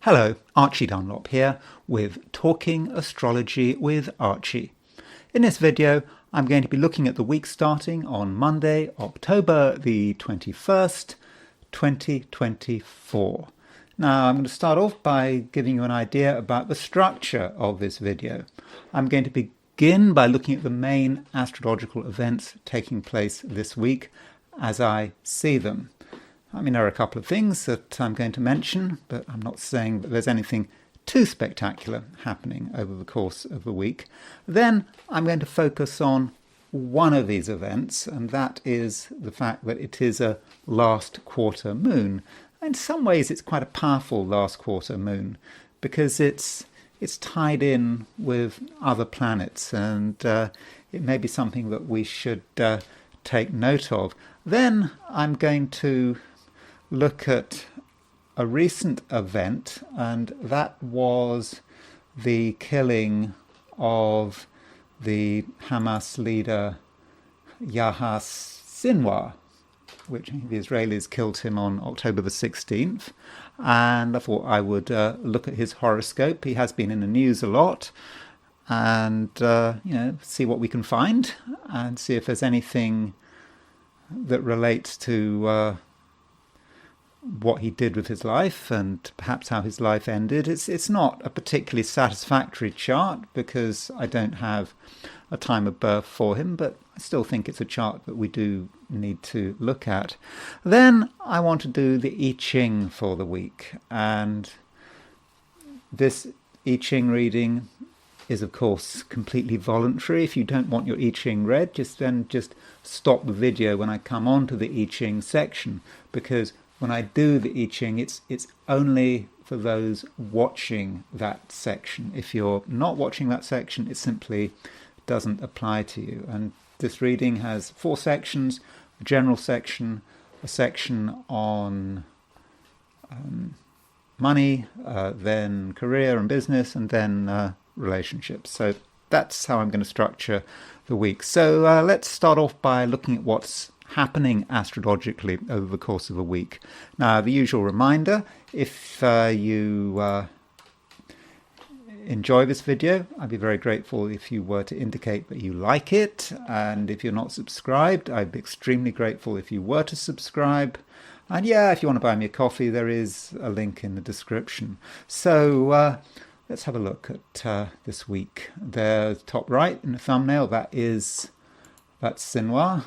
Hello, Archie Dunlop here with Talking Astrology with Archie. In this video, I'm going to be looking at the week starting on Monday, October the 21st, 2024. Now, I'm going to start off by giving you an idea about the structure of this video. I'm going to begin by looking at the main astrological events taking place this week as I see them. I mean, there are a couple of things that I'm going to mention, but I'm not saying that there's anything too spectacular happening over the course of the week. Then I'm going to focus on one of these events, and that is the fact that it is a last quarter moon. In some ways, it's quite a powerful last quarter moon because it's tied in with other planets, and it may be something that we should take note of. Then I'm going to look at a recent event, and that was the killing of the Hamas leader Yahya Sinwar, which the Israelis killed him on October the 16th. And I thought I would look at his horoscope. He has been in the news a lot, and see what we can find and see if there's anything that relates to what he did with his life and perhaps how his life ended. It's not a particularly satisfactory chart because I don't have a time of birth for him, but I still think it's a chart that we do need to look at. Then I want to do the I Ching for the week, and this I Ching reading is of course completely voluntary. If you don't want your I Ching read, just stop the video when I come on to the I Ching section, because when I do the I Ching, it's only for those watching that section. If you're not watching that section, it simply doesn't apply to you. And this reading has 4 sections: a general section, a section on money, then career and business, and then relationships. So that's how I'm going to structure the week. So let's start off by looking at what's happening astrologically over the course of a week. Now, the usual reminder, if you enjoy this video, I'd be very grateful if you were to indicate that you like it, and if you're not subscribed, I'd be extremely grateful if you were to subscribe. And yeah, if you want to buy me a coffee, there is a link in the description. So let's have a look at this week. There, top right in the thumbnail, that's Sinwar,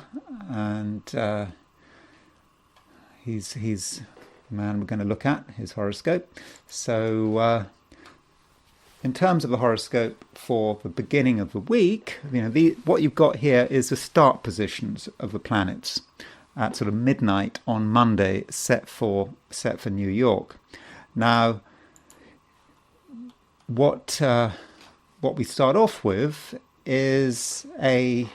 and he's the man we're going to look at, his horoscope. So in terms of the horoscope for the beginning of the week, what you've got here is the start positions of the planets at sort of midnight on Monday, set for New York. Now, what we start off with is a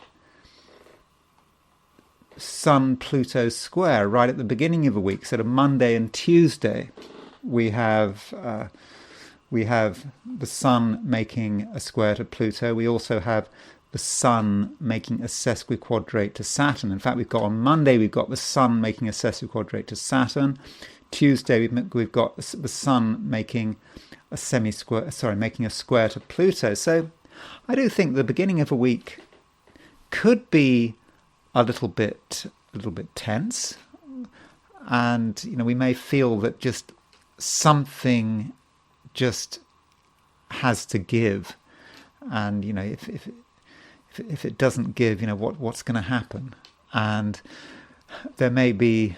Sun-Pluto square right at the beginning of the week. So, Monday and Tuesday, we have the Sun making a square to Pluto. We also have the Sun making a sesquiquadrate to Saturn. In fact, on Monday we've got the Sun making a sesquiquadrate to Saturn. Tuesday we've got the Sun making a making a square to Pluto. So I do think the beginning of a week could be a little bit tense, and we may feel that just something just has to give, and if it doesn't give, what's going to happen, and there may be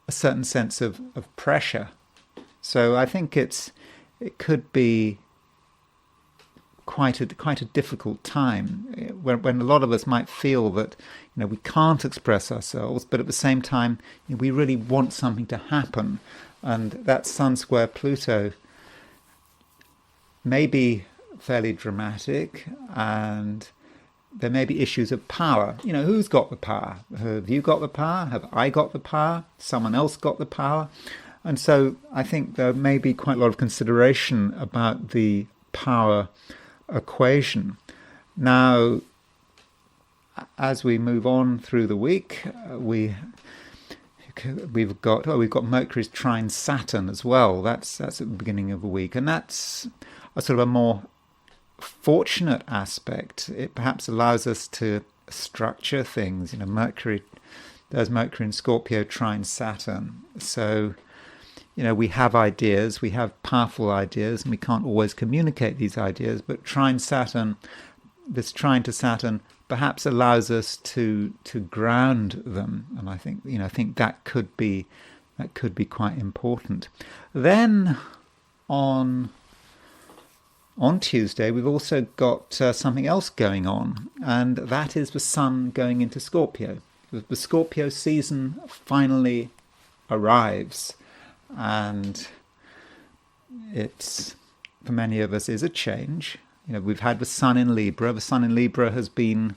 a certain sense of pressure. So I think it could be quite a difficult time when a lot of us might feel that we can't express ourselves, but at the same time we really want something to happen, and that Sun square Pluto may be fairly dramatic, and there may be issues of power. Who's got the power? Have you got the power? Have I got the power? Someone else got the power? And so I think there may be quite a lot of consideration about the power equation. Now, as we move on through the week, we we've got Mercury's trine Saturn as well. That's at the beginning of the week, and that's a sort of a more fortunate aspect. It perhaps allows us to structure things. There's Mercury in Scorpio trine Saturn. So, we have ideas, we have powerful ideas, and we can't always communicate these ideas. But trine Saturn, this trine to Saturn, perhaps allows us to ground them, and I think that could be quite important. Then on Tuesday, we've also got something else going on, and that is the Sun going into Scorpio. The Scorpio season finally arrives, and it's, for many of us, is a change. We've had the Sun in Libra. The Sun in Libra has been,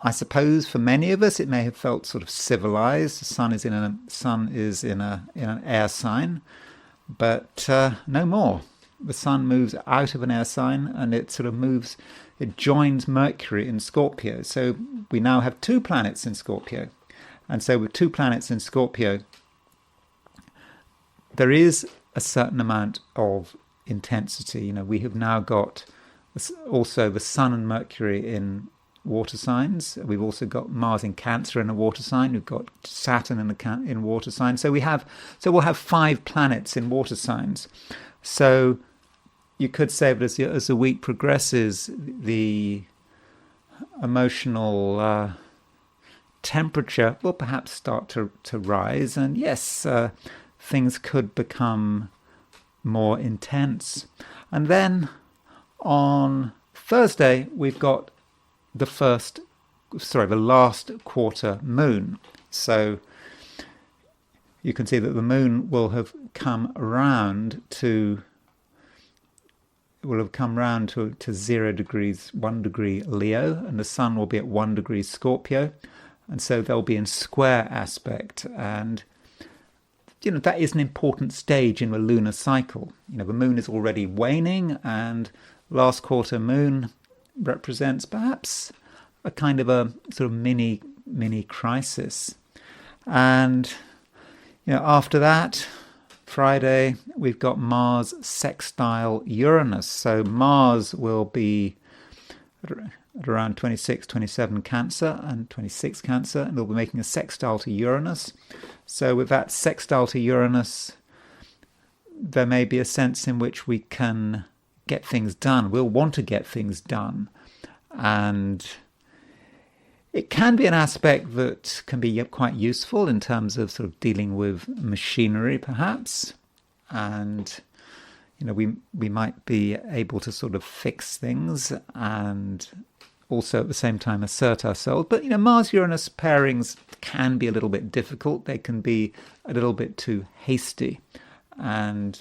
I suppose, for many of us, it may have felt sort of civilized. The Sun is in an air sign, but no more. The Sun moves out of an air sign, and it joins Mercury in Scorpio. So we now have 2 planets in Scorpio. And so with 2 planets in Scorpio, there is a certain amount of intensity. We have now got also the Sun and Mercury in water signs. We've also got Mars in Cancer in a water sign. We've got Saturn in water signs. So we'll have 5 planets in water signs. So you could say that as the week progresses, the emotional temperature will perhaps start to rise, and yes, things could become more intense. And then on Thursday, we've got the last quarter moon. So you can see that the moon will have come around to 0 degrees, 1 degree Leo, and the Sun will be at 1 degree Scorpio, and so they'll be in square aspect. And that is an important stage in the lunar cycle. The moon is already waning, and last quarter moon represents perhaps a kind of a sort of mini crisis. And after that, Friday, we've got Mars sextile Uranus. So Mars will be at around 26, 27 Cancer and 26 Cancer, and it'll be making a sextile to Uranus. So with that sextile to Uranus, there may be a sense in which we can get things done. We'll want to get things done. And it can be an aspect that can be quite useful in terms of sort of dealing with machinery, perhaps. And, we might be able to sort of fix things and also at the same time assert ourselves. But, Mars-Uranus pairings can be a little bit difficult. They can be a little bit too hasty, and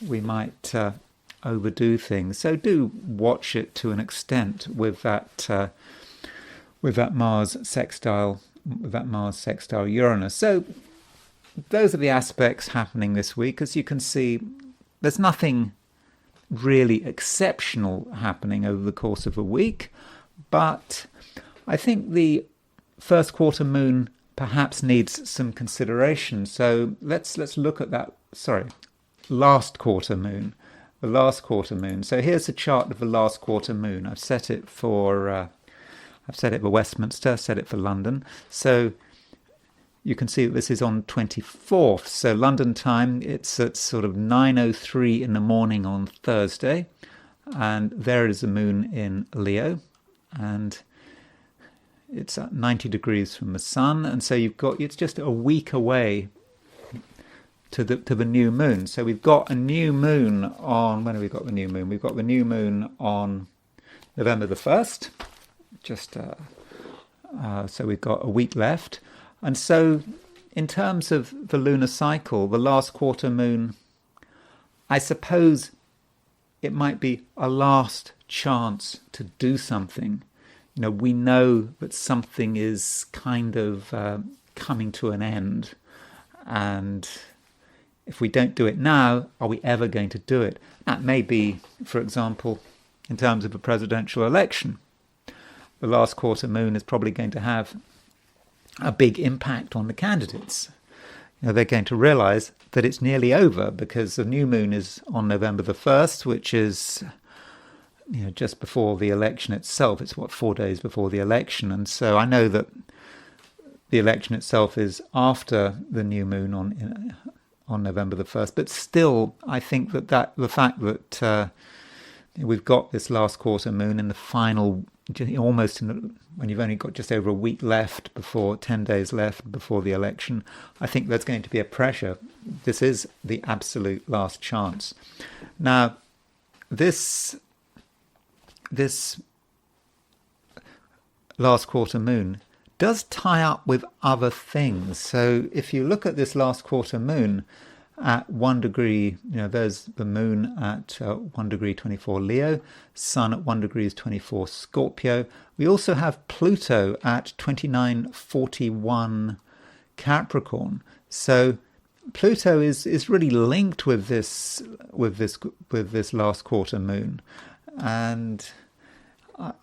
we might overdo things. So do watch it to an extent with that Mars sextile Uranus. So those are the aspects happening this week. As you can see, there's nothing really exceptional happening over the course of a week, but I think the first quarter moon perhaps needs some consideration. So let's look at that. Last quarter moon. The last quarter moon. So here's a chart of the last quarter moon. I've set it for Westminster, set it for London. So you can see that this is on 24th. So London time, it's at sort of 9:03 in the morning on Thursday. And there is the moon in Leo. And it's at 90 degrees from the sun. And so it's just a week away to the new moon. So we've got a new moon on, when have we got the new moon? We've got the new moon on November the 1st. So we've got a week left. And so in terms of the lunar cycle, the last quarter moon, I suppose it might be a last chance to do something. We know that something is kind of coming to an end. And if we don't do it now, are we ever going to do it? That may be, for example, in terms of a presidential election. The last quarter moon is probably going to have a big impact on the candidates. They're going to realise that it's nearly over because the new moon is on November the 1st, which is just before the election itself. It's 4 days before the election. And so I know that the election itself is after the new moon on November the 1st. But still, I think that the fact that we've got this last quarter moon in the final, when you've only got just over a week left 10 days left before the election, I think there's going to be a pressure. This is the absolute last chance. Now, this last quarter moon does tie up with other things. So if you look at this last quarter moon at 1 degree, there's the moon at 1 degree 24 Leo, sun at 1 degrees 24 Scorpio. We also have Pluto at 2941 Capricorn. So Pluto is really linked with this last quarter moon, and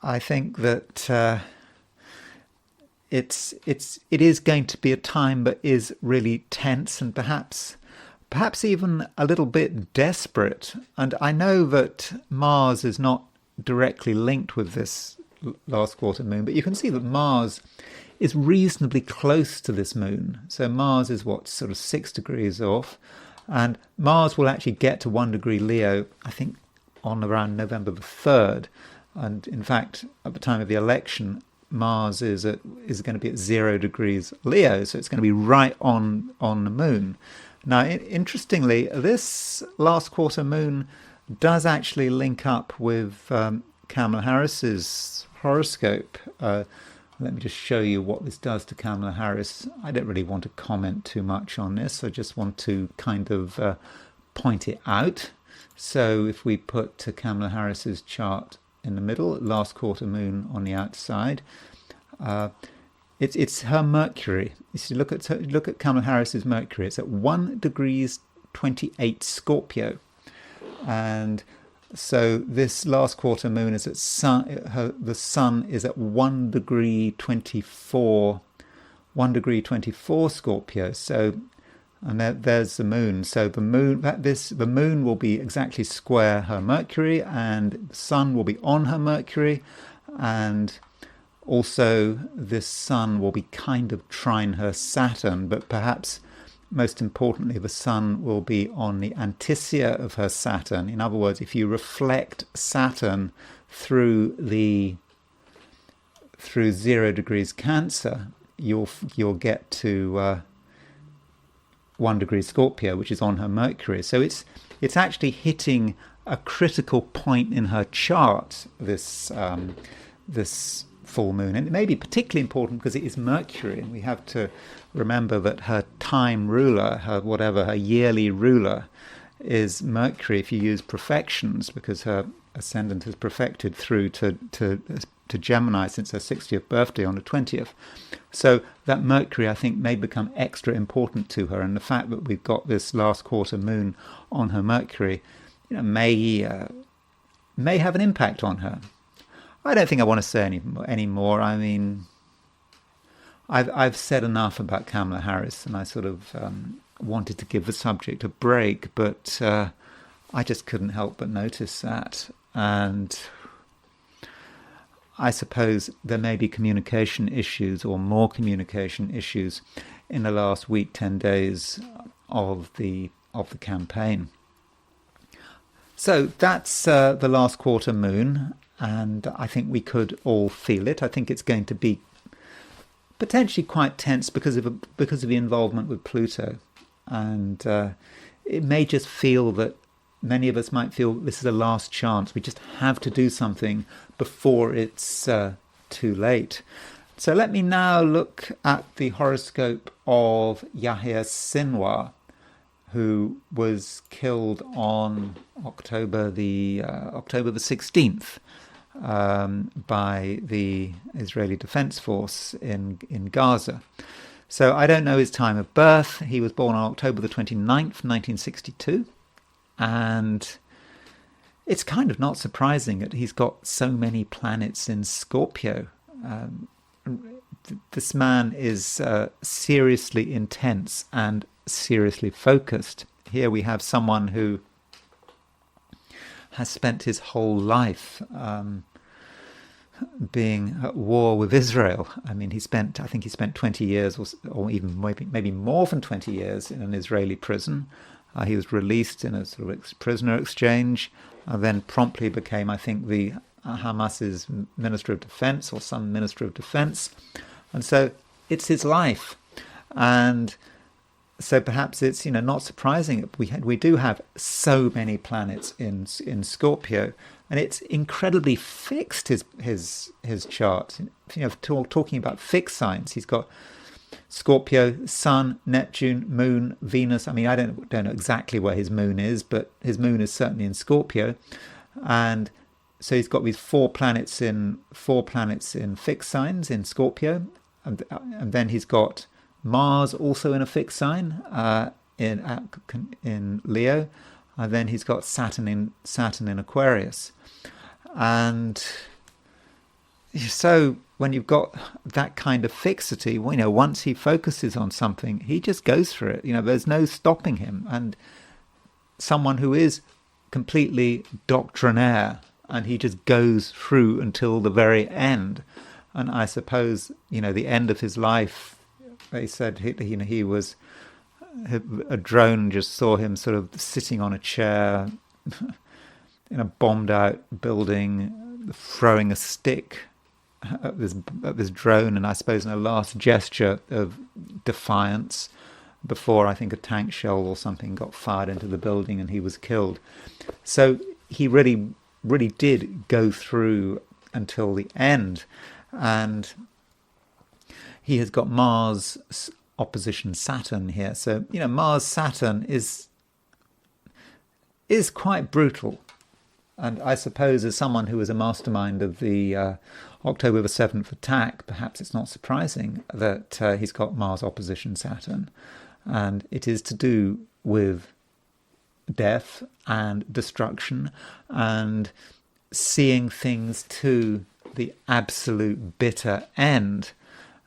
I think that it is going to be a time that is really tense and perhaps even a little bit desperate. And I know that Mars is not directly linked with this last quarter moon, but you can see that Mars is reasonably close to this moon. So Mars is sort of 6 degrees off, and Mars will actually get to 1 degree Leo, I think, on around November the 3rd. And in fact, at the time of the election, Mars is going to be at 0 degrees Leo, so it's going to be right on the moon. Now, interestingly, this last quarter moon does actually link up with Kamala Harris's horoscope. Let me just show you what this does to Kamala Harris. I don't really want to comment too much on this. I just want to kind of point it out. So if we put Kamala Harris's chart in the middle, last quarter moon on the outside, it's her Mercury. If you look at Kamala Harris's Mercury, it's at 1 degrees 28 Scorpio, and so this last quarter moon is at the sun is at 1 degree 24 Scorpio. So, and there's the moon. So the moon will be exactly square her Mercury, and the sun will be on her Mercury, and also this sun will be kind of trine her Saturn, but perhaps most importantly, the sun will be on the antisia of her Saturn. In other words, if you reflect Saturn through 0 degrees Cancer, you'll get to 1 degree Scorpio, which is on her Mercury. So it's actually hitting a critical point in her chart, this full moon. And it may be particularly important because it is Mercury, and we have to remember that her time ruler, her yearly ruler, is Mercury if you use perfections, because her ascendant has perfected through to Gemini since her 60th birthday on the 20th. So that Mercury, I think, may become extra important to her, and the fact that we've got this last quarter moon on her Mercury, may have an impact on her. I don't think I want to say any more. I mean, I've said enough about Kamala Harris, and I sort of wanted to give the subject a break, but I just couldn't help but notice that. And I suppose there may be communication issues, or more communication issues, in the last week, 10 days of the campaign. So that's the last quarter moon, and I think we could all feel it. I think it's going to be potentially quite tense because of the involvement with Pluto, and it may just feel that many of us might feel this is a last chance. We just have to do something before it's too late. So let me now look at the horoscope of Yahya Sinwar, who was killed on October the 16th by the Israeli Defense Force in Gaza. So I don't know his time of birth. He was born on October the 29th, 1962. And it's kind of not surprising that he's got so many planets in Scorpio. this man is seriously intense and seriously focused. Here we have someone who has spent his whole life being at war with Israel. I mean, I think he spent 20 years or even maybe more than 20 years in an Israeli prison. He was released in a sort of prisoner exchange, and then promptly became, I think, the Hamas's Minister of Defense or some Minister of Defense. And so it's his life. And so perhaps it's, not surprising we do have so many planets in Scorpio, and it's incredibly fixed, his chart. Talking about fixed signs, he's got Scorpio, Sun, Neptune, Moon, Venus. I mean, I don't know exactly where his moon is, but his moon is certainly in Scorpio. And so he's got these four planets in fixed signs in Scorpio, and then he's got Mars also in a fixed sign in Leo, and then he's got Saturn in Aquarius. And so when you've got that kind of fixity, once he focuses on something, he just goes for it. There's no stopping him. And someone who is completely doctrinaire, and he just goes through until the very end. And I suppose, the end of his life, they said he was, a drone just saw him sort of sitting on a chair in a bombed out building, throwing a stick at this drone, and I suppose in a last gesture of defiance before, I think, a tank shell or something got fired into the building and he was killed. So he really did go through until the end. And he has got Mars opposition Saturn here. So, Mars Saturn is quite brutal. And I suppose as someone who was a mastermind of the October the 7th attack, perhaps it's not surprising that he's got Mars opposition Saturn. And it is to do with death and destruction and seeing things to the absolute bitter end.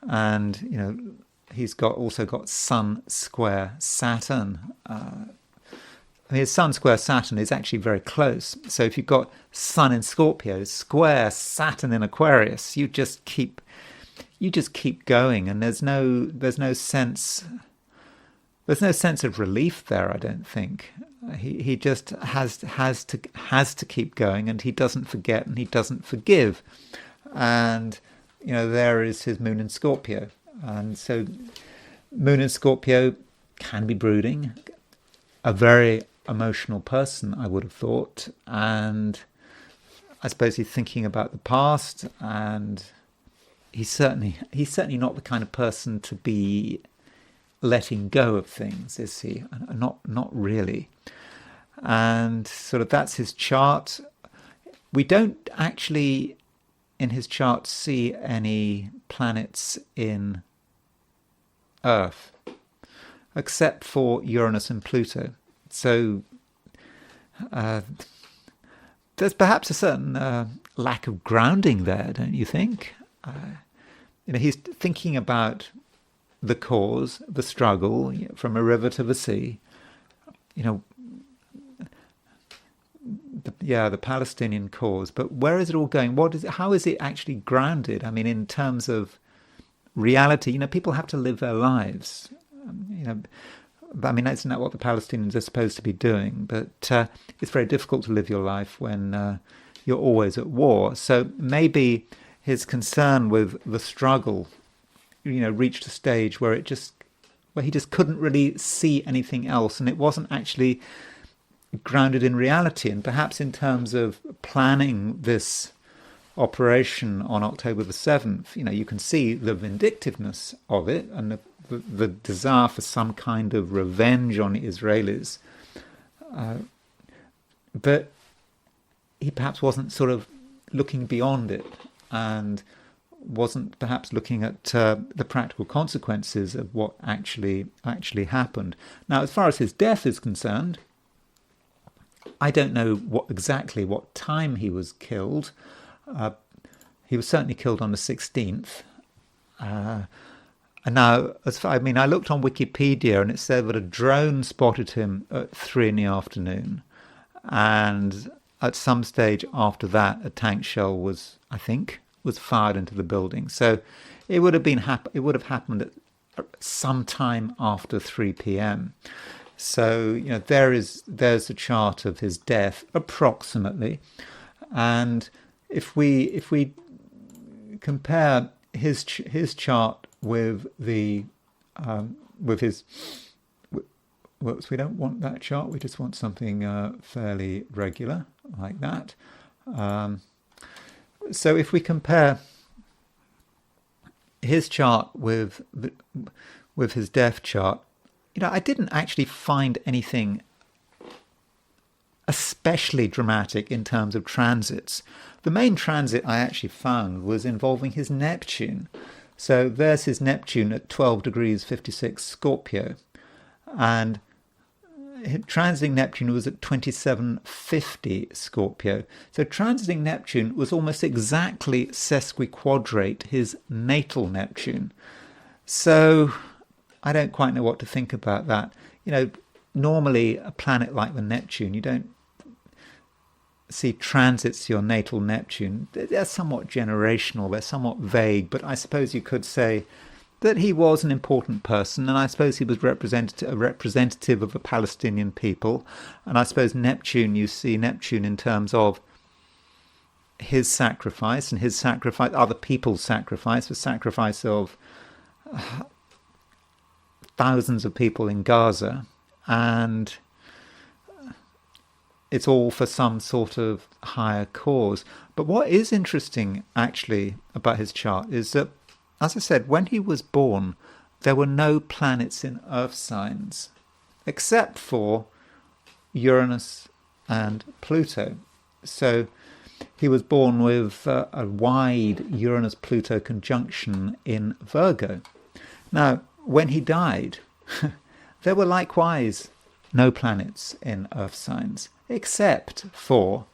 And, he's also got Sun square Saturn. His Sun square Saturn is actually very close. So if you've got Sun in Scorpio, square Saturn in Aquarius, you just keep going, and there's no sense of relief there. I don't think he just has to keep going, and he doesn't forget and he doesn't forgive. And there is his moon in Scorpio, and so moon in Scorpio can be brooding, a very emotional person, I would have thought, and I suppose he's thinking about the past, and he's certainly not the kind of person to be letting go of things, is he? Not really. And sort of that's his chart. We don't actually in his chart see any planets in Earth, except for Uranus and Pluto. So there's perhaps a certain lack of grounding there, don't you think? He's thinking about the cause, the struggle, from a river to the sea. The Palestinian cause. But where is it all going? How is it actually grounded? I mean, in terms of reality, people have to live their lives. I mean, that's not what the Palestinians are supposed to be doing. But it's very difficult to live your life when you're always at war. So maybe his concern with the struggle, reached a stage where he just couldn't really see anything else, and it wasn't actually grounded in reality. And perhaps in terms of planning this operation on October the 7th, you can see the vindictiveness of it and the desire for some kind of revenge on the Israelis. But he perhaps wasn't sort of looking beyond it, and wasn't perhaps looking at the practical consequences of what actually happened. Now, as far as his death is concerned, I don't know exactly what time he was killed. He was certainly killed on the 16th, And now, I looked on Wikipedia and it said that a drone spotted him at 3 in the afternoon. And at some stage after that, a tank shell was fired into the building. So it would have happened at some time after 3 p.m. So there's a chart of his death approximately, and if we compare his chart with the with his well, we don't want that chart. We just want something fairly regular like that. So if we compare his chart with his death chart, I didn't actually find anything especially dramatic in terms of transits. The main transit I actually found was involving his Neptune. So there's his Neptune at 12 degrees 56 Scorpio, and transiting Neptune was at 2750 Scorpio. So transiting Neptune was almost exactly sesquiquadrate his natal Neptune. So I don't quite know what to think about that. Normally a planet like the Neptune, you don't see transits to your natal Neptune. They're somewhat generational, they're somewhat vague, but I suppose you could say that he was an important person, and I suppose he was a representative of the Palestinian people. And I suppose Neptune, you see Neptune in terms of his sacrifice, and his sacrifice, other people's sacrifice, the sacrifice of thousands of people in Gaza, and it's all for some sort of higher cause. But what is interesting actually about his chart is that, as I said, when he was born, there were no planets in Earth signs, except for Uranus and Pluto. So he was born with a wide Uranus-Pluto conjunction in Virgo. Now, when he died, there were likewise no planets in Earth signs, except for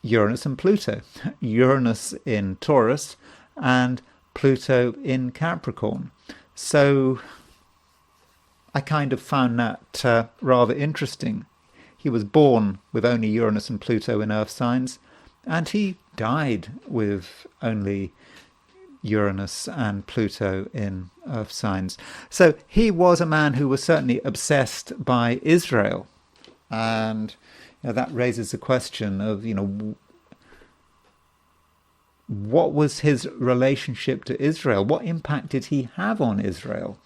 Uranus and Pluto. Uranus in Taurus and Pluto in Capricorn. So I kind of found that rather interesting. He was born with only Uranus and Pluto in Earth signs, and he died with only Uranus and Pluto in Earth signs. So he was a man who was certainly obsessed by Israel. And that raises the question of, what was his relationship to Israel? What impact did he have on Israel?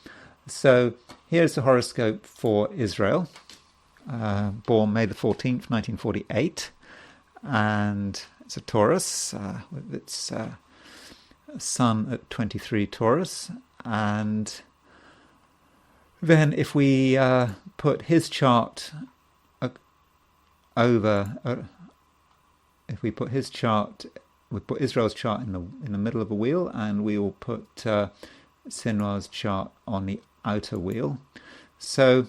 So here's the horoscope for Israel, born May the 14th, 1948. And it's a Taurus, with its sun at 23 Taurus. And then if we put his chart if we put his chart, we put Israel's chart in the middle of a wheel, and we will put Sinwar's chart on the outer wheel. So,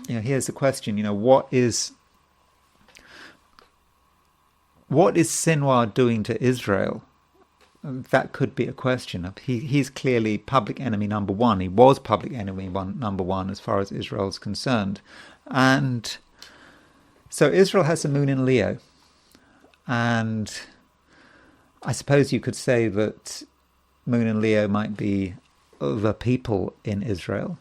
here's the question: what is Sinwar doing to Israel? That could be a question. He's clearly public enemy number one. He was public enemy number one as far as Israel is concerned, and so Israel has a moon in Leo, and I suppose you could say that moon in Leo might be the people in Israel.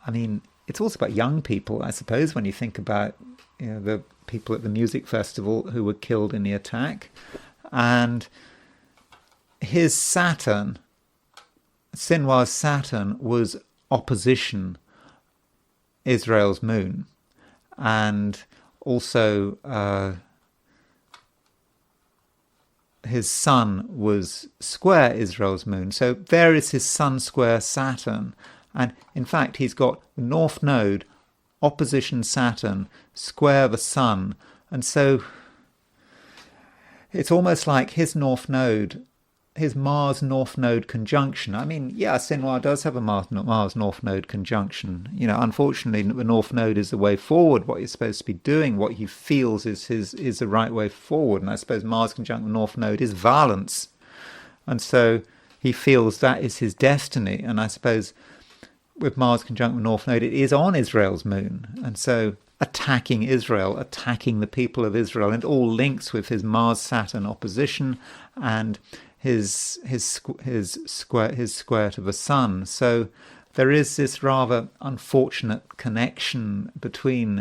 I mean, it's also about young people, I suppose, when you think about the people at the music festival who were killed in the attack. And his Saturn, Sinwar's Saturn, was opposition Israel's moon, and also his sun was square Israel's moon. So there is his sun square Saturn. And in fact, he's got the North Node, opposition Saturn, square the sun. And so it's almost like his North Node, his Mars North Node conjunction. I mean, Sinwar does have a Mars North Node conjunction. Unfortunately, the North Node is the way forward, what he's supposed to be doing, what he feels is the right way forward. And I suppose Mars conjunct the North Node is violence. And so he feels that is his destiny. And I suppose with Mars conjunct the North Node, it is on Israel's moon. And so attacking Israel, attacking the people of Israel, and it all links with his Mars-Saturn opposition and his square to the Sun. So there is this rather unfortunate connection between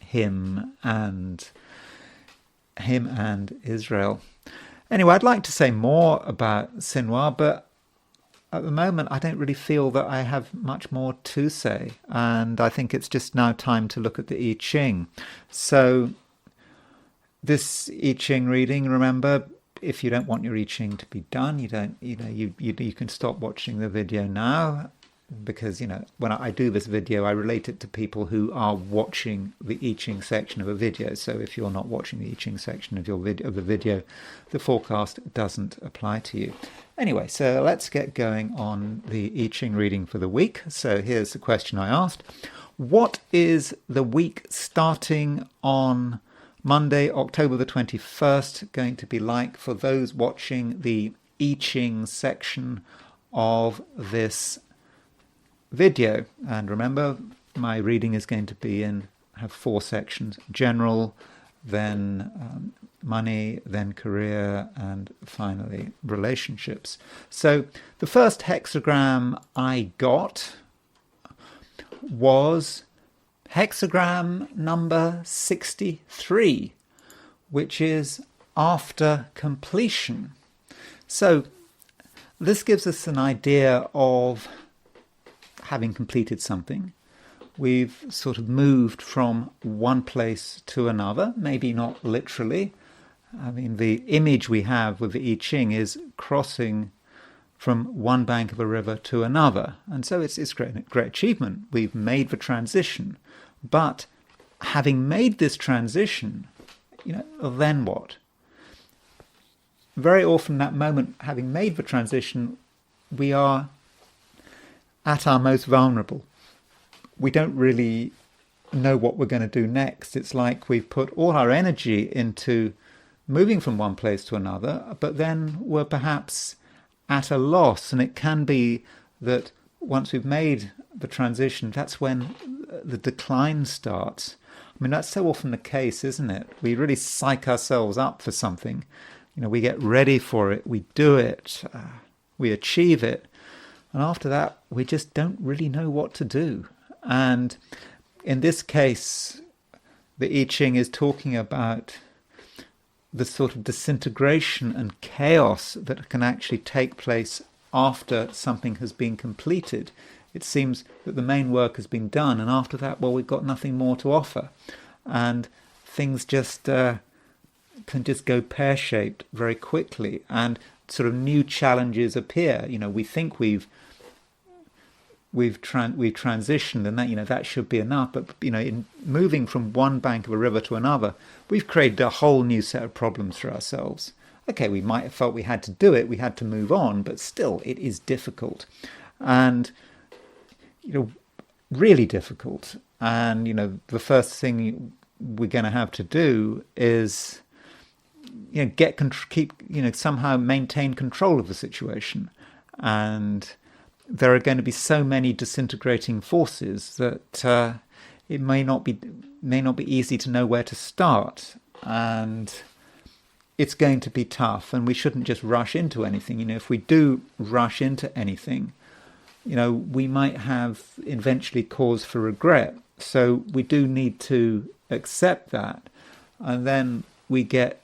him and Israel. Anyway, I'd like to say more about Sinwar, but at the moment I don't really feel that I have much more to say, and I think it's just now time to look at the I Ching. So this I Ching reading, remember, if you don't want your I Ching to be done, you can stop watching the video now, because when I do this video, I relate it to people who are watching the I Ching section of a video. So if you're not watching the I Ching section of the video, the forecast doesn't apply to you. Anyway, so let's get going on the I Ching reading for the week. So here's the question I asked: what is the week starting on Monday, October the 21st, going to be like for those watching the I Ching section of this video? And remember, my reading is going to have 4 sections: general, then money, then career, and finally relationships. So the first hexagram I got was hexagram number 63, which is after completion. So this gives us an idea of having completed something. We've sort of moved from one place to another, maybe not literally. I mean, the image we have with the I Ching is crossing from one bank of a river to another. And so it's great achievement. We've made the transition. But having made this transition, then what? Very often that moment, having made the transition, we are at our most vulnerable. We don't really know what we're going to do next. It's like we've put all our energy into moving from one place to another, but then we're perhaps at a loss. And it can be that once we've made the transition, that's when the decline starts. I mean, that's so often the case, isn't it? We really psych ourselves up for something. We get ready for it, we do it, we achieve it. And after that, we just don't really know what to do. And in this case, the I Ching is talking about the sort of disintegration and chaos that can actually take place after something has been completed. It seems that the main work has been done, and after that, well, we've got nothing more to offer. And things just can just go pear-shaped very quickly, and sort of new challenges appear. We think we've transitioned, and that should be enough. But in moving from one bank of a river to another, we've created a whole new set of problems for ourselves. Okay, we might have felt we had to do it, we had to move on, but still, it is difficult, and really difficult. And the first thing we're going to have to do is somehow maintain control of the situation. And there are going to be so many disintegrating forces that it may not be easy to know where to start, and it's going to be tough. And we shouldn't just rush into anything. If we do rush into anything, we might have eventually cause for regret. So we do need to accept that, and then we get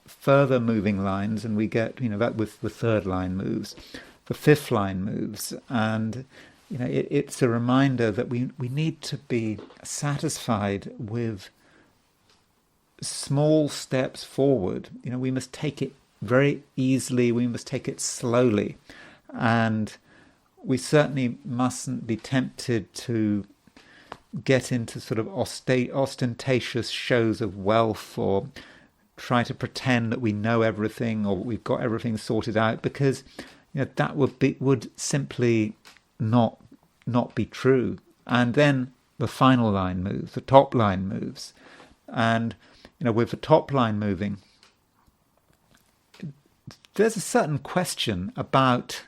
further moving lines, and we get that with the third line moves. The fifth line moves, and it's a reminder that we need to be satisfied with small steps forward. We must take it very easily, we must take it slowly, and we certainly mustn't be tempted to get into sort of ostentatious shows of wealth, or try to pretend that we know everything or we've got everything sorted out, because that would simply not be true. And then the final line moves, the top line moves, and with the top line moving, there's a certain question about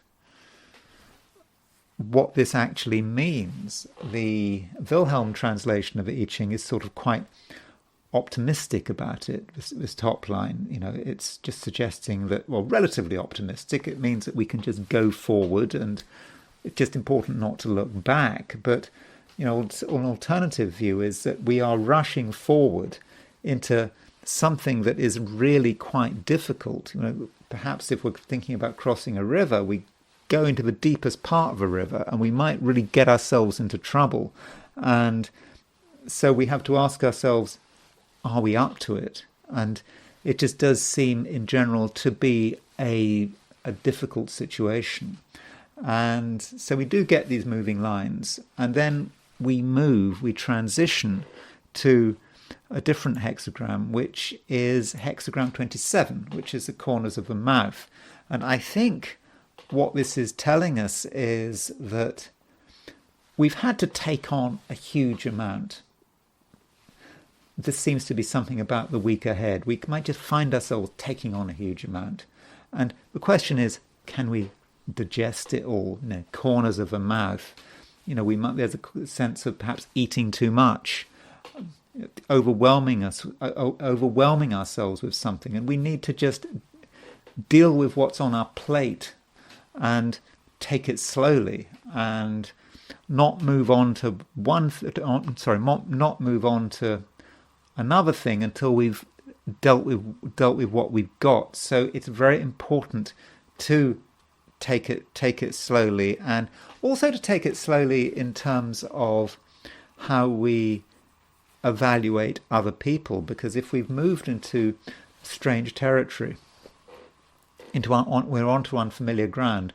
what this actually means. The Wilhelm translation of the I Ching is sort of quite optimistic about it, this top line. It's just suggesting that, well, relatively optimistic. It means that we can just go forward, and it's just important not to look back. But, an alternative view is that we are rushing forward into something that is really quite difficult. Perhaps if we're thinking about crossing a river, we go into the deepest part of a river and we might really get ourselves into trouble. And so we have to ask ourselves, are we up to it? And it just does seem in general to be a difficult situation. And so we do get these moving lines, and then we transition to a different hexagram, which is hexagram 27, which is the corners of the mouth. And I think what this is telling us is that we've had to take on a huge amount. This seems to be something about the week ahead. We might just find ourselves taking on a huge amount. And the question is, can we digest it all? Corners of the mouth. There's a sense of perhaps eating too much, overwhelming ourselves with something, and we need to just deal with what's on our plate and take it slowly, and not move on to not move on to another thing until we've dealt with what we've got. So it's very important to take it slowly, and also to take it slowly in terms of how we evaluate other people, because if we've moved into strange territory, we're onto unfamiliar ground,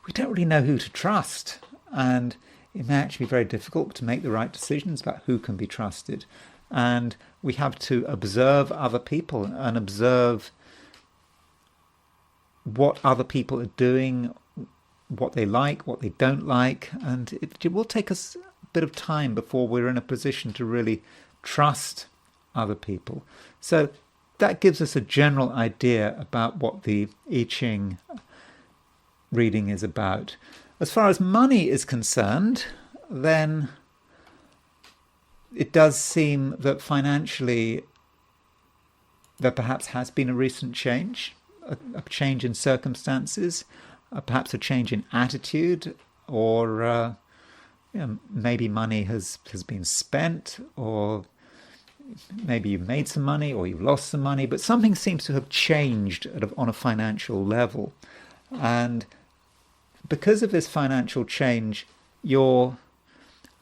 we don't really know who to trust, and it may actually be very difficult to make the right decisions about who can be trusted. And we have to observe other people and observe what other people are doing, what they like, what they don't like, and it will take us a bit of time before we're in a position to really trust other people. So that gives us a general idea about what the I Ching reading is about. As far as money is concerned, then it does seem that financially there perhaps has been a recent change, a change in circumstances, perhaps a change in attitude, or maybe money has been spent, or maybe you've made some money or you've lost some money, but something seems to have changed on a financial level. And because of this financial change, you're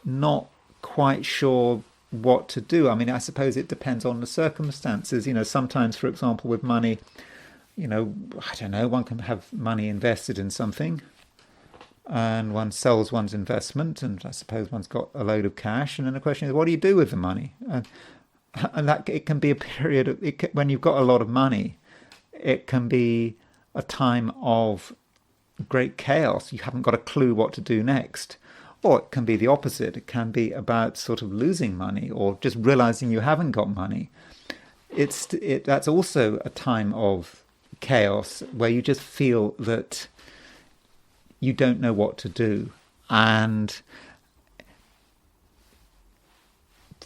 not quite sure what to do. I mean, I suppose it depends on the circumstances. Sometimes, for example, with money, I don't know, one can have money invested in something and one sells one's investment, and I suppose one's got a load of cash, and then the question is, what do you do with the money? And that it can be a period when you've got a lot of money, it can be a time of great chaos. You haven't got a clue what to do next. Or it can be the opposite. It can be about sort of losing money or just realizing you haven't got money. That's also a time of chaos where you just feel that you don't know what to do, and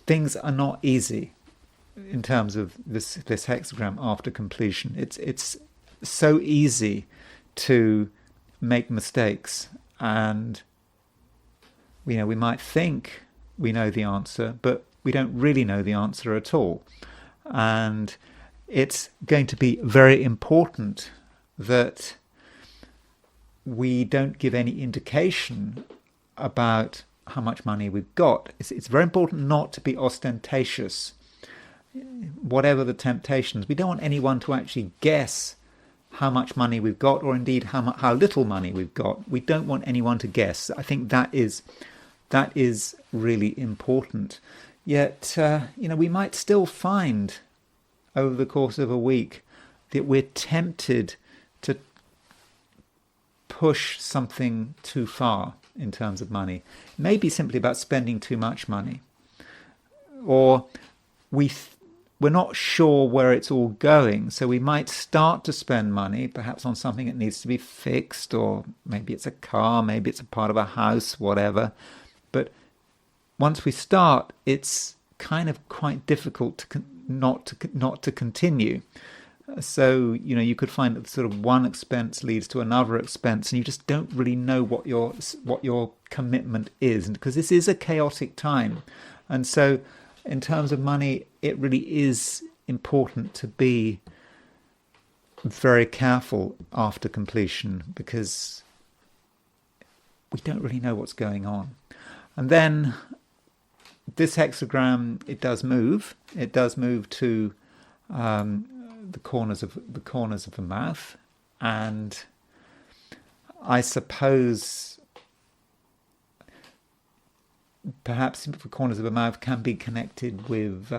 things are not easy in terms of this hexagram after completion. It's so easy to make mistakes, and we might think we know the answer, but we don't really know the answer at all. And it's going to be very important that we don't give any indication about how much money we've got. It's very important not to be ostentatious. Whatever the temptations, we don't want anyone to actually guess how much money we've got, or indeed how little money we've got. We don't want anyone to guess. I think that is really important. Yet, we might still find over the course of a week that we're tempted to push something too far in terms of money. Maybe simply about spending too much money, or we we're not sure where it's all going. So we might start to spend money, perhaps on something that needs to be fixed, or maybe it's a car, maybe it's a part of a house, whatever. But once we start, it's kind of quite difficult to not to continue. So, you could find that sort of one expense leads to another expense, and you just don't really know what your commitment is, because this is a chaotic time. And so, in terms of money, it really is important to be very careful after completion, because we don't really know what's going on. And then this hexagram, it does move. It does move to the corners of the mouth, and I suppose perhaps the corners of the mouth can be connected with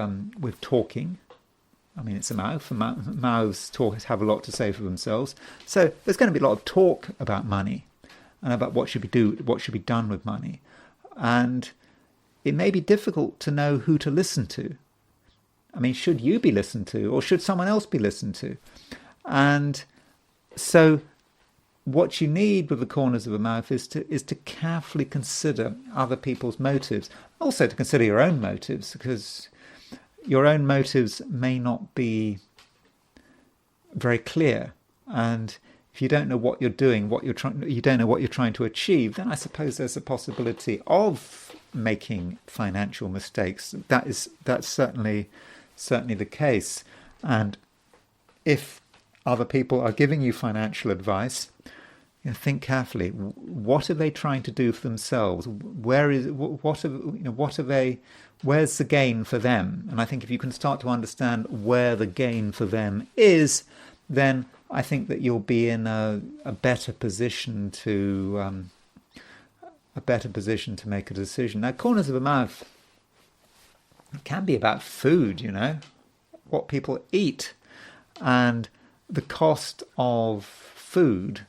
talking. I mean, it's a mouth, and mouths have a lot to say for themselves. So there's going to be a lot of talk about money and about what should be done with money, and it may be difficult to know who to listen to. I mean, should you be listened to, or should someone else be listened to? And so what you need with the corners of the mouth is to carefully consider other people's motives. Also to consider your own motives, because your own motives may not be very clear. And if you don't know what you're doing, you don't know what you're trying to achieve, then I suppose there's a possibility of making financial mistakes. That's certainly the case. And if other people are giving you financial advice, think carefully. What are they trying to do for themselves? Where's the gain for them? And I think if you can start to understand where the gain for them is, then I think that you'll be in a better position to make a decision. Now, corners of the mouth can be about food, what people eat, and the cost of food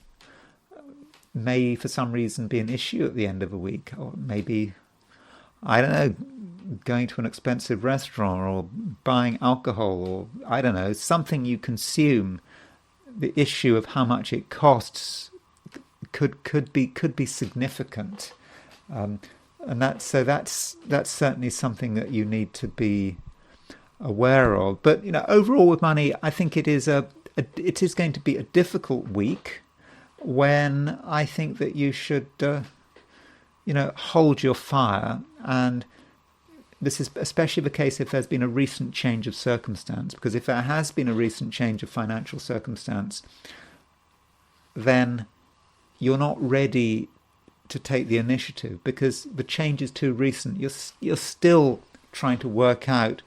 may for some reason be an issue at the end of a week, or maybe, I don't know, going to an expensive restaurant or buying alcohol, or I don't know, something you consume. The issue of how much it costs could be significant, and that's certainly something that you need to be aware of. But overall with money, I think it is going to be a difficult week, when I think that you should hold your fire. And this is especially the case if there's been a recent change of circumstance, because if there has been a recent change of financial circumstance, then you're not ready to take the initiative, because the change is too recent. You're still trying to work out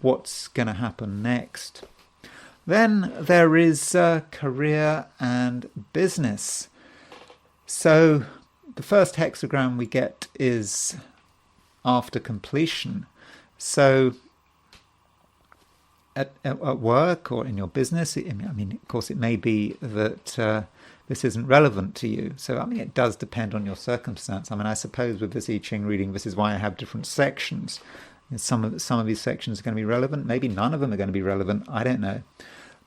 what's going to happen next. Then there is career and business. So the first hexagram we get is after completion. So at work or in your business, I mean, of course, it may be that this isn't relevant to you. So, I mean, it does depend on your circumstance. I mean, I suppose with this I Ching reading, this is why I have different sections. And some of these sections are going to be relevant. Maybe none of them are going to be relevant. I don't know.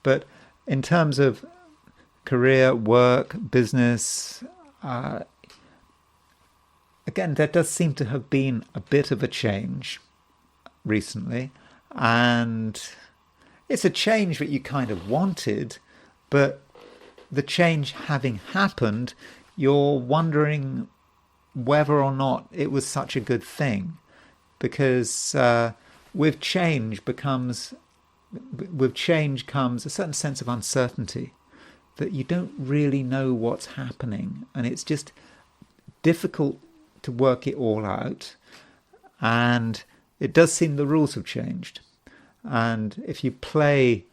But in terms of career, work, business, again, there does seem to have been a bit of a change recently. And it's a change that you kind of wanted, but the change having happened, you're wondering whether or not it was such a good thing. Because with change comes a certain sense of uncertainty, that you don't really know what's happening, and it's just difficult to work it all out. And it does seem the rules have changed, and if you play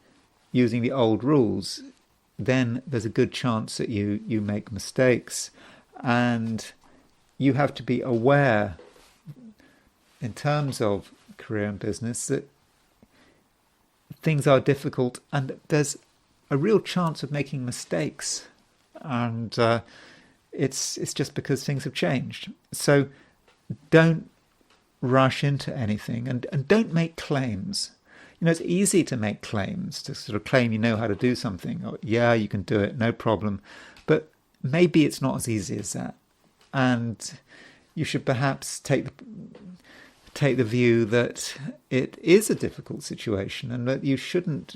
using the old rules, then there's a good chance that you make mistakes, and you have to be aware in terms of career and business that things are difficult, and there's a real chance of making mistakes, and it's just because things have changed. So don't rush into anything, and don't make claims. it's easy to make claims, to sort of claim you know how to do something. Or, yeah, you can do it, no problem. But maybe it's not as easy as that. And you should perhaps take the view that it is a difficult situation and that you shouldn't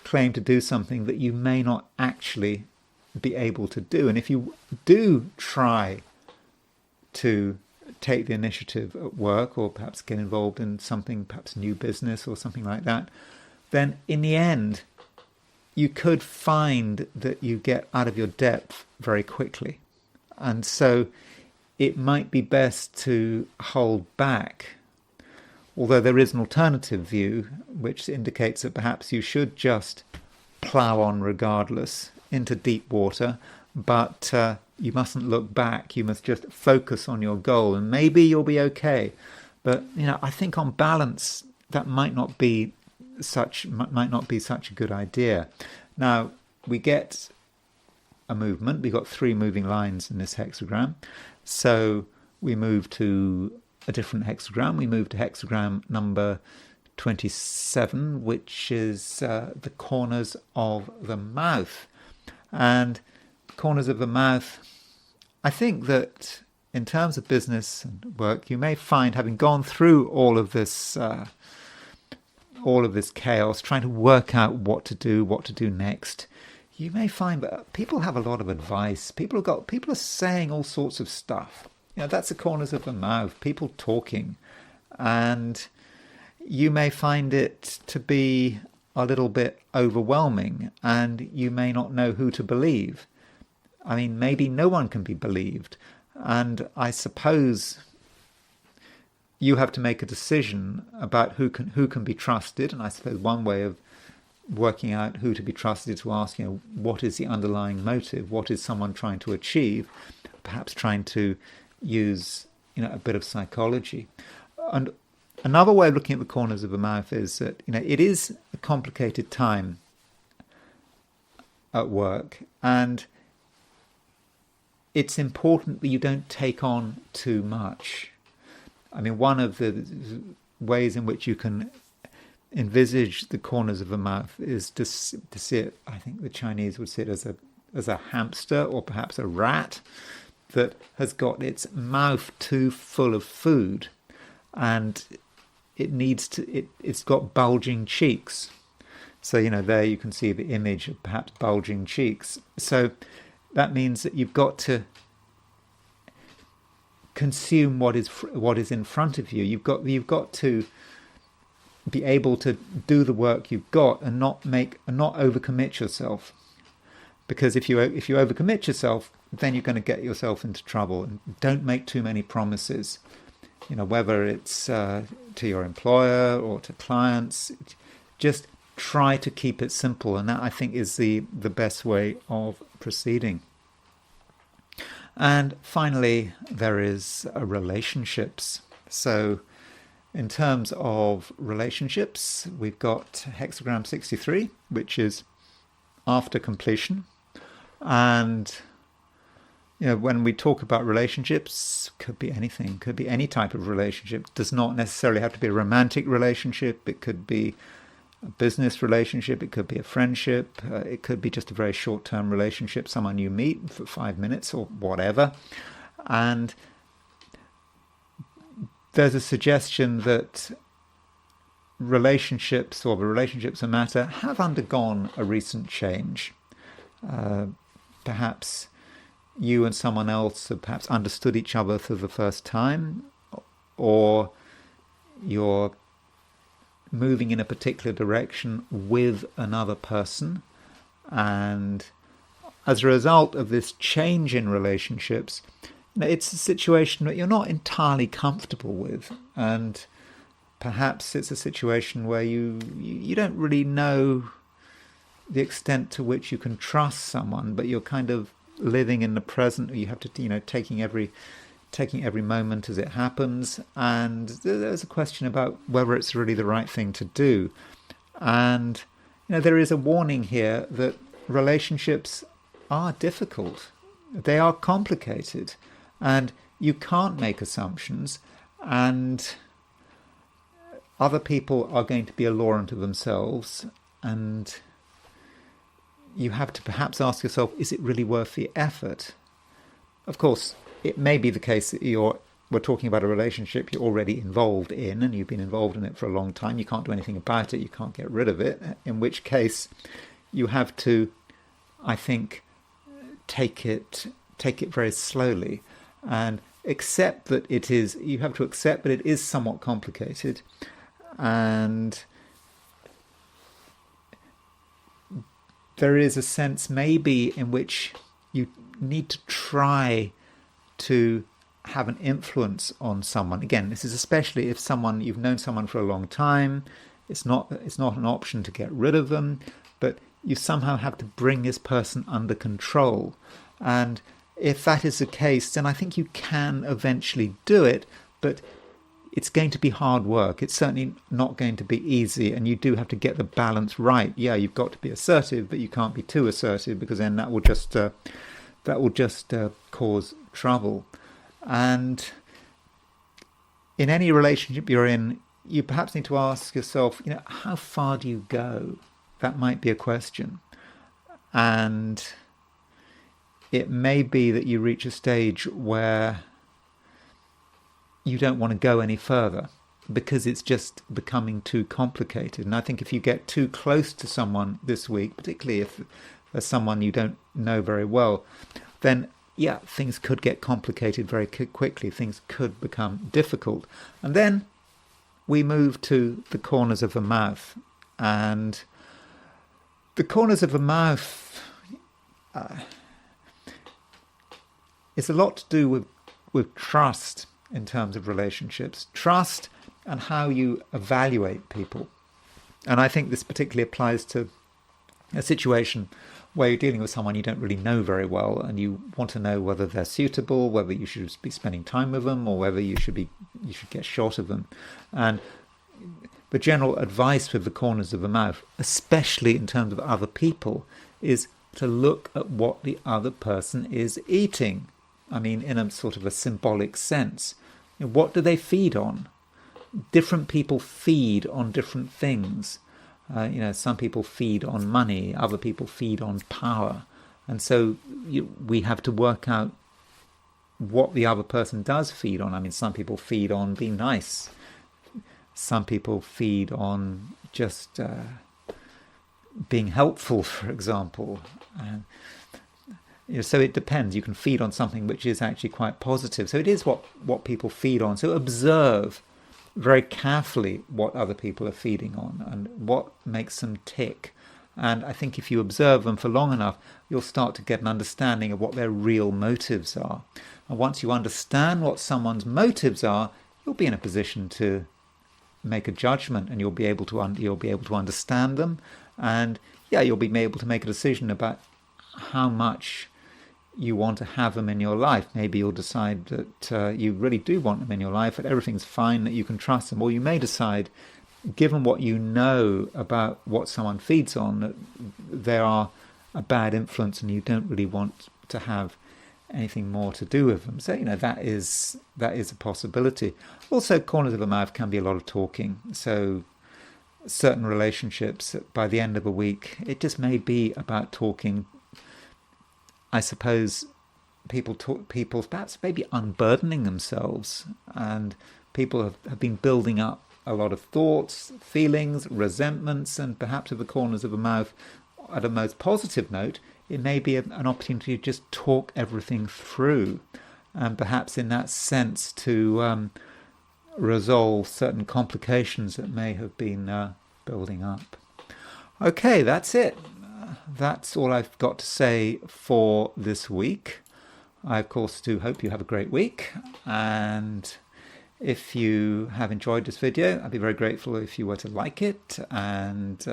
claim to do something that you may not actually be able to do. And if you do try to take the initiative at work, or perhaps get involved in something, perhaps new business or something like that, then in the end, you could find that you get out of your depth very quickly. And so it might be best to hold back. Although there is an alternative view, which indicates that perhaps you should just plough on regardless into deep water, but you mustn't look back. You must just focus on your goal, and maybe you'll be okay. But I think on balance, that might not be such a good idea. Now we get a movement. We've got 3 moving lines in this hexagram, so we move to a different hexagram. We move to hexagram number 27, which is the corners of the mouth. And corners of the mouth, I think that in terms of business and work, you may find, having gone through all of this chaos, trying to work out what to do next, you may find that people have a lot of advice. People are saying all sorts of stuff. That's the corners of the mouth, people talking. And you may find it to be a little bit overwhelming, and you may not know who to believe. I mean, maybe no one can be believed. And I suppose you have to make a decision about who can be trusted. And I suppose one way of working out who to be trusted is to ask, what is the underlying motive? What is someone trying to achieve? Perhaps trying to use, a bit of psychology. And another way of looking at the corners of the mouth is that, it is a complicated time at work, and it's important that you don't take on too much. I mean, one of the ways in which you can envisage the corners of the mouth is to see it, I think the Chinese would see it as a hamster, or perhaps a rat that has got its mouth too full of food, and it's got bulging cheeks. So, there you can see the image of perhaps bulging cheeks. So that means that you've got to consume what is in front of you. You've got to be able to do the work you've got and not overcommit yourself. Because if you overcommit yourself, then you're going to get yourself into trouble. And don't make too many promises. Whether it's to your employer or to clients, just try to keep it simple, and that, I think, is the best way of proceeding. And finally, there is relationships. So in terms of relationships, we've got hexagram 63, which is after completion. And when we talk about relationships, could be anything, could be any type of relationship. It does not necessarily have to be a romantic relationship. It could be a business relationship. It could be a friendship. It could be just a very short-term relationship, someone you meet for 5 minutes or whatever. And there's a suggestion that relationships, or the relationships that matter, have undergone a recent change. Perhaps you and someone else have perhaps understood each other for the first time, or you're moving in a particular direction with another person, and as a result of this change in relationships, it's a situation that you're not entirely comfortable with, and perhaps it's a situation where you don't really know the extent to which you can trust someone, but you're kind of living in the present. You have to, taking every moment as it happens, and there's a question about whether it's really the right thing to do. And there is a warning here that relationships are difficult, they are complicated, and you can't make assumptions. And other people are going to be a law unto themselves, and you have to perhaps ask yourself, is it really worth the effort? Of course, it may be the case that we're talking about a relationship you're already involved in, and you've been involved in it for a long time. You can't do anything about it. You can't get rid of it. In which case, you have to, I think, take it very slowly and accept that you have to accept that it is somewhat complicated, and there is a sense maybe in which you need to try to have an influence on someone. Again, this is especially if you've known someone for a long time. It's not an option to get rid of them, but you somehow have to bring this person under control. And if that is the case, then I think you can eventually do it, but it's going to be hard work. It's certainly not going to be easy, and you do have to get the balance right. Yeah, you've got to be assertive, but you can't be too assertive, because then that will just cause trouble. And in any relationship you're in, you perhaps need to ask yourself, how far do you go? That might be a question. And it may be that you reach a stage where you don't want to go any further because it's just becoming too complicated. And I think if you get too close to someone this week, particularly if there's someone you don't know very well, then yeah, things could get complicated very quickly. Things could become difficult. And then we move to the corners of the mouth. And the corners of the mouth is a lot to do with trust in terms of relationships. Trust and how you evaluate people. And I think this particularly applies to a situation where you're dealing with someone you don't really know very well, and you want to know whether they're suitable, whether you should be spending time with them, or whether you should get short of them. And the general advice with the corners of the mouth, especially in terms of other people, is to look at what the other person is eating. I mean, in a sort of a symbolic sense. What do they feed on? Different people feed on different things. Some people feed on money, other people feed on power. And so we have to work out what the other person does feed on. I mean, some people feed on being nice. Some people feed on just being helpful, for example. So it depends. You can feed on something which is actually quite positive. So it is what people feed on. So observe very carefully what other people are feeding on and what makes them tick. And I think if you observe them for long enough, you'll start to get an understanding of what their real motives are. And once you understand what someone's motives are, you'll be in a position to make a judgment, and you'll be able to understand them. And you'll be able to make a decision about how much you want to have them in your life. Maybe you'll decide that you really do want them in your life, that everything's fine, that you can trust them. Or you may decide, given what you know about what someone feeds on, that they are a bad influence and you don't really want to have anything more to do with them. So, that is a possibility. Also, corners of the mouth can be a lot of talking. So certain relationships, by the end of a week, it just may be about talking. I suppose people perhaps maybe unburdening themselves, and people have been building up a lot of thoughts, feelings, resentments, and perhaps at the corners of the mouth, at a most positive note, it may be an opportunity to just talk everything through, and perhaps in that sense to resolve certain complications that may have been building up. Okay, that's it. That's all I've got to say for this week. I, of course, do hope you have a great week. And if you have enjoyed this video, I'd be very grateful if you were to like it. And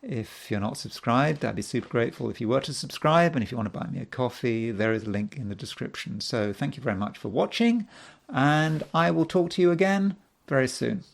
if you're not subscribed, I'd be super grateful if you were to subscribe. And if you want to buy me a coffee, there is a link in the description. So thank you very much for watching. And I will talk to you again very soon.